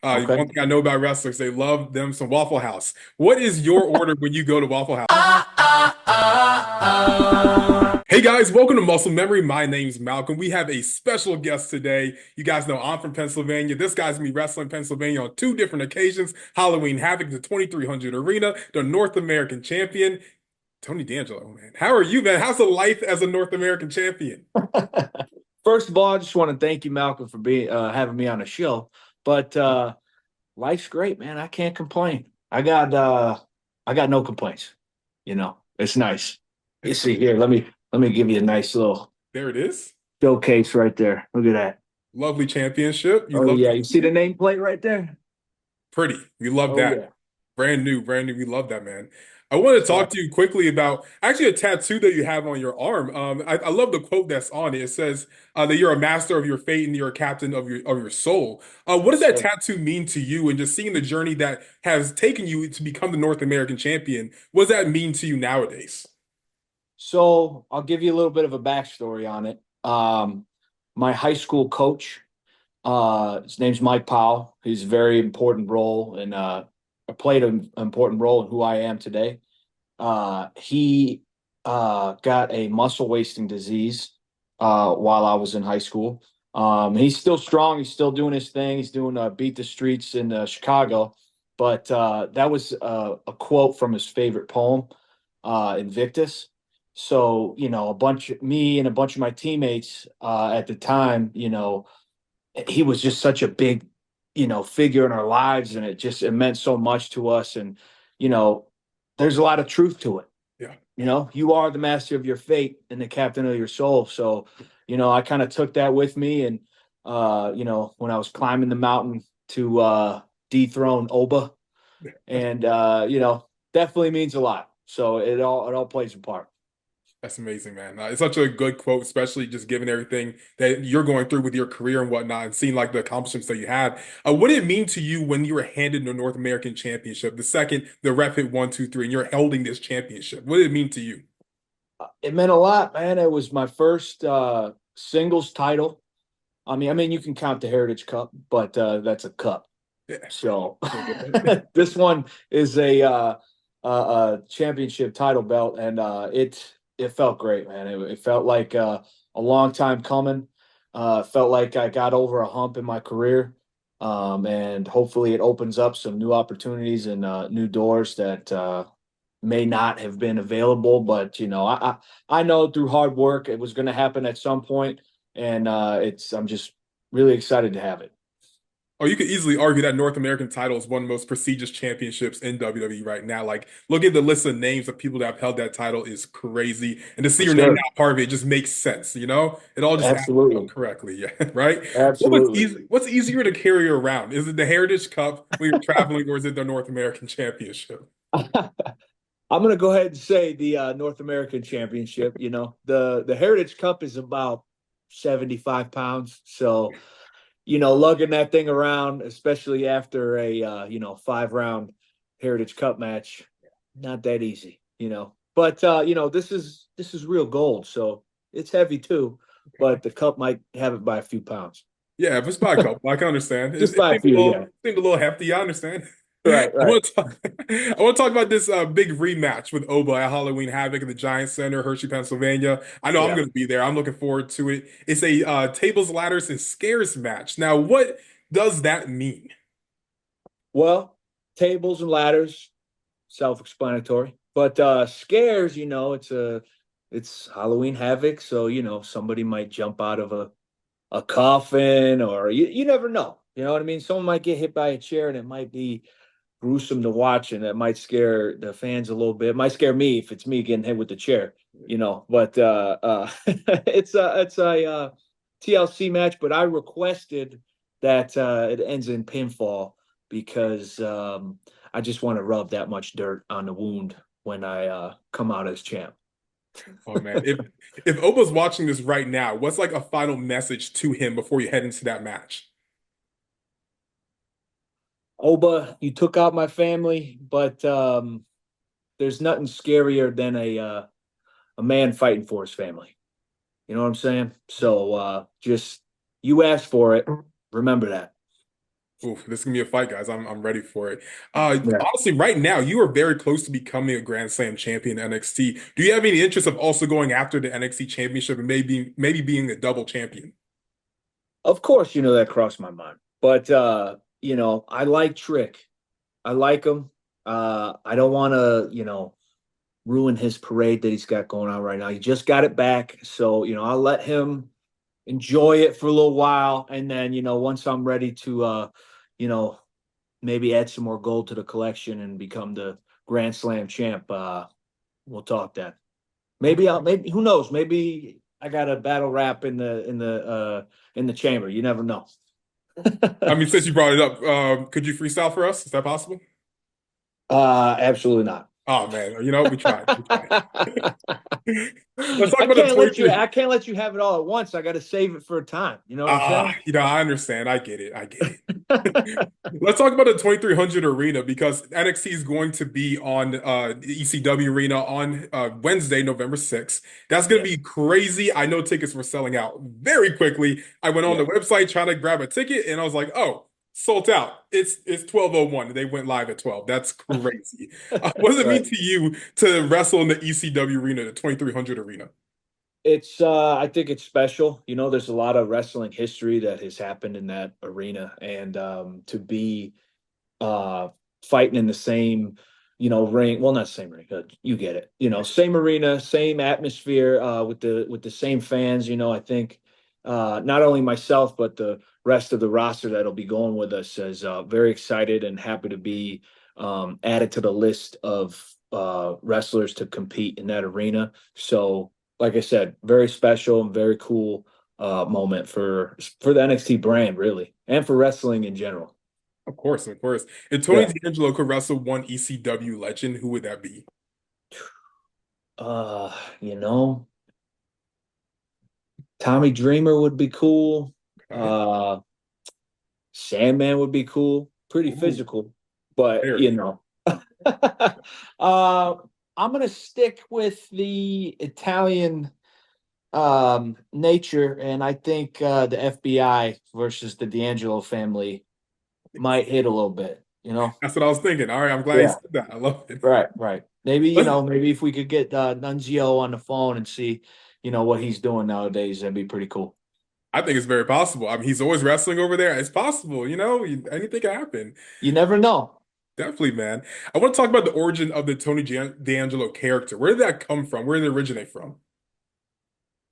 Okay. One thing I know about wrestlers, they love them some Waffle House. What is your order when you go to Waffle House? Hey guys, welcome to Muscle Memory. My name's Malcolm. We have a special guest today. You guys know I'm from Pennsylvania. This guy's gonna be wrestling Pennsylvania on two different occasions: Halloween Havoc, the 2300 Arena, the North American Champion, Tony DAngelo. Man, how are you, man? How's the life as a North American champion? First of all, I just want to thank you, Malcolm, for being having me on the show. But life's great, man. I can't complain. I got no complaints. It's nice. You It's see here, let me give you a nice little There it is. showcase right there. Look at that. Lovely championship. You Oh love yeah, that. you see the nameplate right there? Pretty. We love Oh that. yeah. Brand new, brand new. We love that, man. I want to talk to you quickly about actually a tattoo that you have on your arm. I love the quote that's on it. It says that you're a master of your fate and you're a captain of your soul. What does that So, tattoo mean to you? And just seeing the journey that has taken you to become the North American champion, what does that mean to you nowadays? so I'll give you a little bit of a backstory on it. My high school coach, his name's Mike Powell. He's a very important role and played an important role in who I am today. He got a muscle wasting disease while I was in high school. He's still strong. He's still doing his thing. He's doing Beat the Streets in Chicago. But that was a quote from his favorite poem, Invictus. So, me and a bunch of my teammates at the time, he was just such a big, figure in our lives, and it meant so much to us. And you know, there's a lot of truth to it. Yeah. You are the master of your fate and the captain of your soul. So, I kind of took that with me, and when I was climbing the mountain to dethrone Oba, and definitely means a lot. So it all plays a part. That's amazing, man. It's such a good quote, especially just given everything that you're going through with your career and whatnot, and seeing like the accomplishments that you had. What did it mean to you when you were handed the North American Championship, the second the ref hit 1, 2, 3, and you're holding this championship? What did it mean to you? It meant a lot, man. It was my first singles title. I mean, you can count the Heritage Cup, but that's a cup. Yeah. So this one is a championship title belt, and it felt great, man. It felt like a long time coming. Felt like I got over a hump in my career, and hopefully it opens up some new opportunities and new doors that may not have been available. But I know through hard work it was going to happen at some point, and I'm just really excited to have it. Or you could easily argue that North American title is one of the most prestigious championships in WWE right now. Like, look at the list of names of people that have held that title is crazy. And to see For your name sure. now part of it just makes sense, you know? It all just adds up Absolutely. correctly, yeah, right? Absolutely. What's easier to carry around? Is it the Heritage Cup when you're traveling, or is it the North American Championship? I'm going to go ahead and say the North American Championship. The Heritage Cup is about 75 pounds. So, lugging that thing around, especially after a 5 round Heritage Cup match, not that easy. But this is real gold, so it's heavy too. But the cup might have it by a few pounds, Yeah, if it's by a couple, I can understand. just It by a seemed a few. little, Yeah. seemed a little hefty. I understand. Right. Right. I want to talk about this big rematch with Oba at Halloween Havoc at the Giant Center, Hershey, Pennsylvania. I know I'm Yeah. going to be there. I'm looking forward to it. It's a tables, ladders, and scares match. Now, what does that mean? Well, tables and ladders, self-explanatory. But scares, it's Halloween Havoc, so somebody might jump out of a coffin, or you never know. You know what I mean? Someone might get hit by a chair, and it might be gruesome to watch, and it might scare the fans a little bit. It might scare me if it's me getting hit with the chair. But it's a TLC match. But I requested that it ends in pinfall because I just want to rub that much dirt on the wound when I come out as champ. Oh man, if Oba's watching this right now, what's like a final message to him before you head into that match? Oba, you took out my family, but there's nothing scarier than a man fighting for his family. You know what I'm saying? So just you asked for it. Remember that. Oof, this is gonna be a fight, guys. I'm ready for it. Yeah. Honestly, right now you are very close to becoming a Grand Slam champion in NXT. Do you have any interest of also going after the NXT championship and maybe being a double champion? Of course, that crossed my mind. But I like Trick. I like him. I don't want to, ruin his parade that he's got going on right now. He just got it back. So, I'll let him enjoy it for a little while. And then, once I'm ready to you know, maybe add some more gold to the collection and become the Grand Slam champ, we'll talk then. Maybe who knows? Maybe I got a battle rap in the chamber. You never know. I mean, since you brought it up, could you freestyle for us? Is that possible? Absolutely not. Oh man, you know, we tried. We tried. Let's talk I about the can't let you. 23. I can't let you have it all at once. I got to save it for a time. You know what I'm saying? I understand. I get it. I get it. Let's talk about the 2300 arena because NXT is going to be on the ECW arena on Wednesday, November 6th. That's going Yeah, to be crazy. I know tickets were selling out very quickly. I went on yeah. the website trying to grab a ticket and I was like, "Oh, sold out. It's 12:01. They went live at 12. That's crazy." What does it mean Right. to you to wrestle in the ECW arena, the 2300 arena? I think it's special. There's a lot of wrestling history that has happened in that arena, and to be uh fighting in the same, ring. Well, not same ring. You get it. Same arena, same atmosphere, with the same fans. I think not only myself but the rest of the roster that'll be going with us is very excited and happy to be added to the list of wrestlers to compete in that arena. So, like I said, very special and very cool moment for the NXT brand, really, and for wrestling in general. Of course, of course. If Tony Yeah. DAngelo could wrestle one ECW legend, who would that be? Uh, you know, Tommy Dreamer would be cool. Okay. Uh, Sandman would be cool. Pretty Ooh, physical, but very. I'm gonna stick with the Italian nature, and I think the FBI versus the D'Angelo family might hit a little bit. That's what I was thinking. All right, I'm glad you Yeah. said that. I love it. Right, right. Maybe, Let's- maybe if we could get Nunzio on the phone and see, what he's doing nowadays, that'd be pretty cool. I think it's very possible. I mean, he's always wrestling over there. It's possible, anything can happen. You never know. Definitely, man. I want to talk about the origin of the D'Angelo character. Where did that come from? Where did it originate from?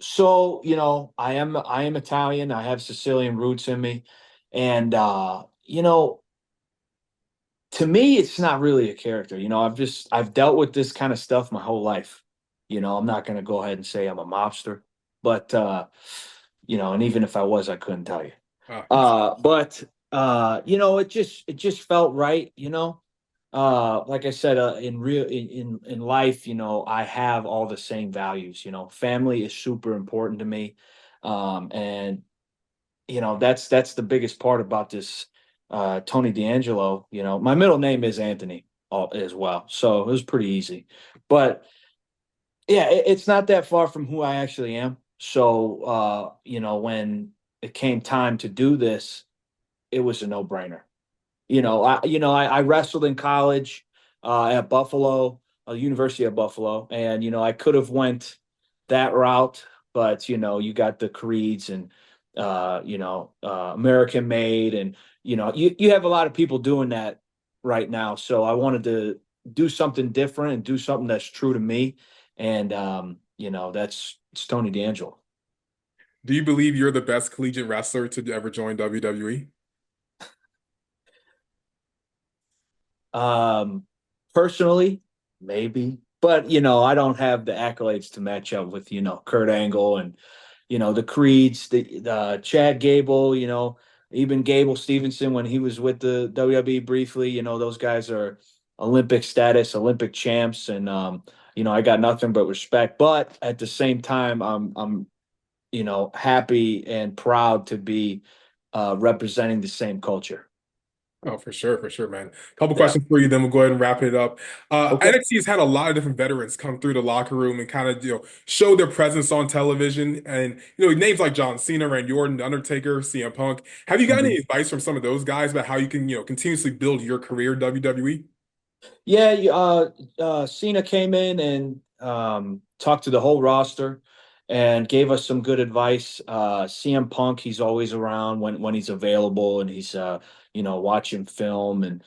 So, I am Italian. I have Sicilian roots in me. And to me, it's not really a character. I've dealt with this kind of stuff my whole life. I'm not gonna go ahead and say I'm a mobster, but and even if I was, I couldn't tell you. Ah, But it just felt right. Like I said, in life, I have all the same values. Family is super important to me, and that's the biggest part about this Tony D'Angelo. My middle name is Anthony as well, so it was pretty easy. But yeah, it's not that far from who I actually am. So when it came time to do this, it was a no-brainer. I wrestled in college at Buffalo, University of Buffalo, and I could have went that route, but you got the creeds and American made, and you have a lot of people doing that right now. So I wanted to do something different and do something that's true to me, and that's it's Tony D'Angelo. do you believe you're the best collegiate wrestler to ever join WWE? Um, Personally, maybe, but I don't have the accolades to match up with Kurt Angle and the Creeds, the Chad Gable, even Gable Stevenson when he was with the WWE briefly. Those guys are Olympic status, Olympic champs, and I got nothing but respect. But at the same time, I'm happy and proud to be representing the same culture. Oh, for sure, man. Couple Yeah. questions for you, then we'll go ahead and wrap it up. Okay. NXT has had a lot of different veterans come through the locker room and kind of, show their presence on television. And, names like John Cena, Randy Orton, The Undertaker, CM Punk. Have you got any Mhm. advice from some of those guys about how you can, continuously build your career in WWE? Yeah, Cena came in and talked to the whole roster and gave us some good advice. CM Punk, he's always around when he's available, and he's watching film and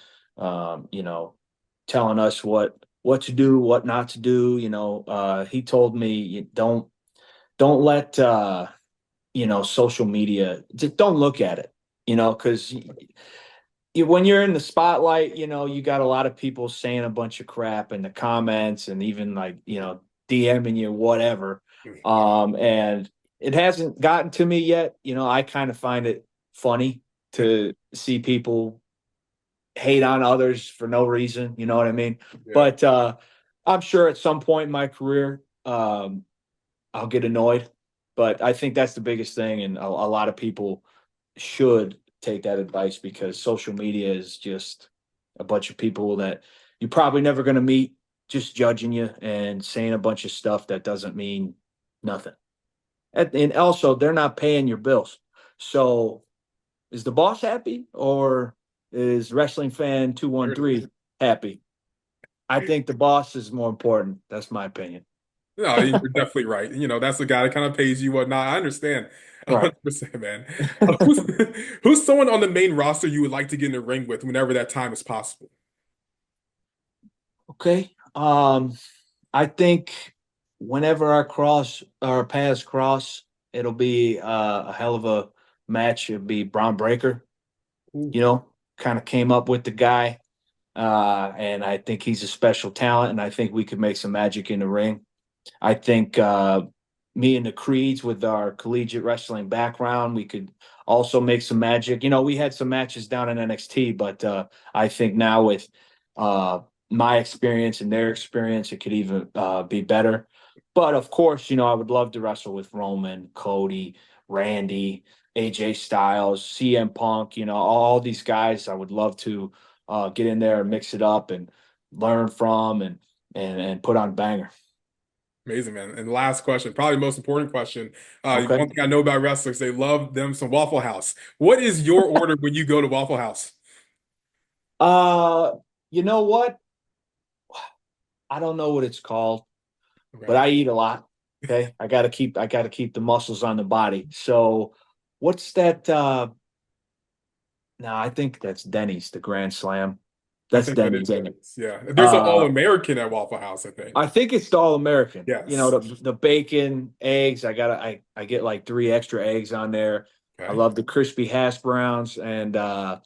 telling us what to do, what not to do. He told me don't let social media, just don't look at it, because when you're in the spotlight, you got a lot of people saying a bunch of crap in the comments and even like, DMing you, whatever. And it hasn't gotten to me yet. I kind of find it funny to see people hate on others for no reason. You know what I mean? Yeah. But I'm sure at some point in my career, I'll get annoyed. But I think that's the biggest thing. And a lot of people should take that advice, because social media is just a bunch of people that you're probably never going to meet, just judging you and saying a bunch of stuff that doesn't mean nothing. And also, they're not paying your bills. So is the boss happy, or is wrestling fan There it is. 213 happy? I think the boss is more important. That's my opinion. No, you're definitely right. That's the guy that kind of pays you whatnot. I understand. Right. 100%, man. Who's, who's someone on the main roster you would like to get in the ring with whenever that time is possible? Okay. I think whenever our paths cross, it'll be a hell of a match. It'll be Braun Breaker. Ooh, Kind of came up with the guy, and I think he's a special talent, and I think we could make some magic in the ring. I think me and the Creeds, with our collegiate wrestling background, we could also make some magic. We had some matches down in NXT, but I think now with my experience and their experience, it could even be better. But of course, I would love to wrestle with Roman, Cody, Randy, AJ Styles, CM Punk, all these guys. I would love to get in there and mix it up and learn from and put on banger. amazing, man. And last question, probably the most important question. Okay. One thing I know about wrestlers, they love them some Waffle House. What is your order when you go to Waffle House? Uh, you know what? I don't know what it's called, but Okay. I eat a lot. Okay. I gotta keep the muscles on the body. So what's that? No, I think that's Denny's, the Grand Slam. I That's think that Denny's, is ain't it? Denny's. Yeah. There's an Uh, All-American at Waffle House, I think. I think it's the All American. Yes. The bacon, eggs. I get like 3 extra eggs on there. I Okay. love the crispy hash browns, and I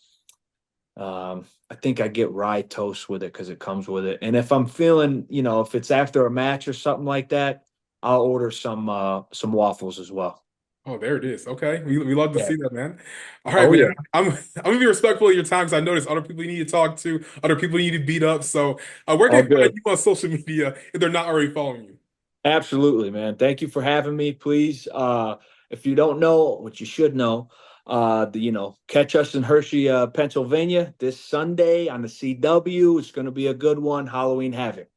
think I get rye toast with it because it comes with it. And if I'm feeling, if it's after a match or something like that, I'll order some waffles as well. Oh, there it is. Okay. We love to Yeah. see that, man. All right, Oh man. yeah. I'm gonna be respectful of your time because I notice other people you need to talk to, other people you need to beat up. So where All can they find good. you on social media if they're not already following you? Absolutely, man. Thank you for having me. Please, if you don't know what you should know, catch us in Hershey, Pennsylvania this Sunday on the CW. It's going to be a good one. Halloween Havoc.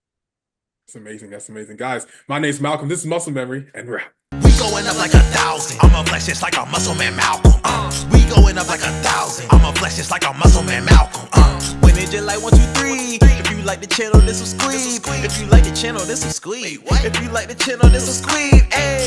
That's amazing. That's amazing. Guys, my name's Malcolm. This is Muscle Memory, and we're out. We going up like 1,000. I'm a flex just like a muscle man Malcolm. We going up like 1,000. I'm a flex just like a muscle man Malcolm. When it just like 1, 2, 3. If you like the channel, this will squeeze. If you like the channel, this will squeeze. If you like the channel, this will squeeze. Hey.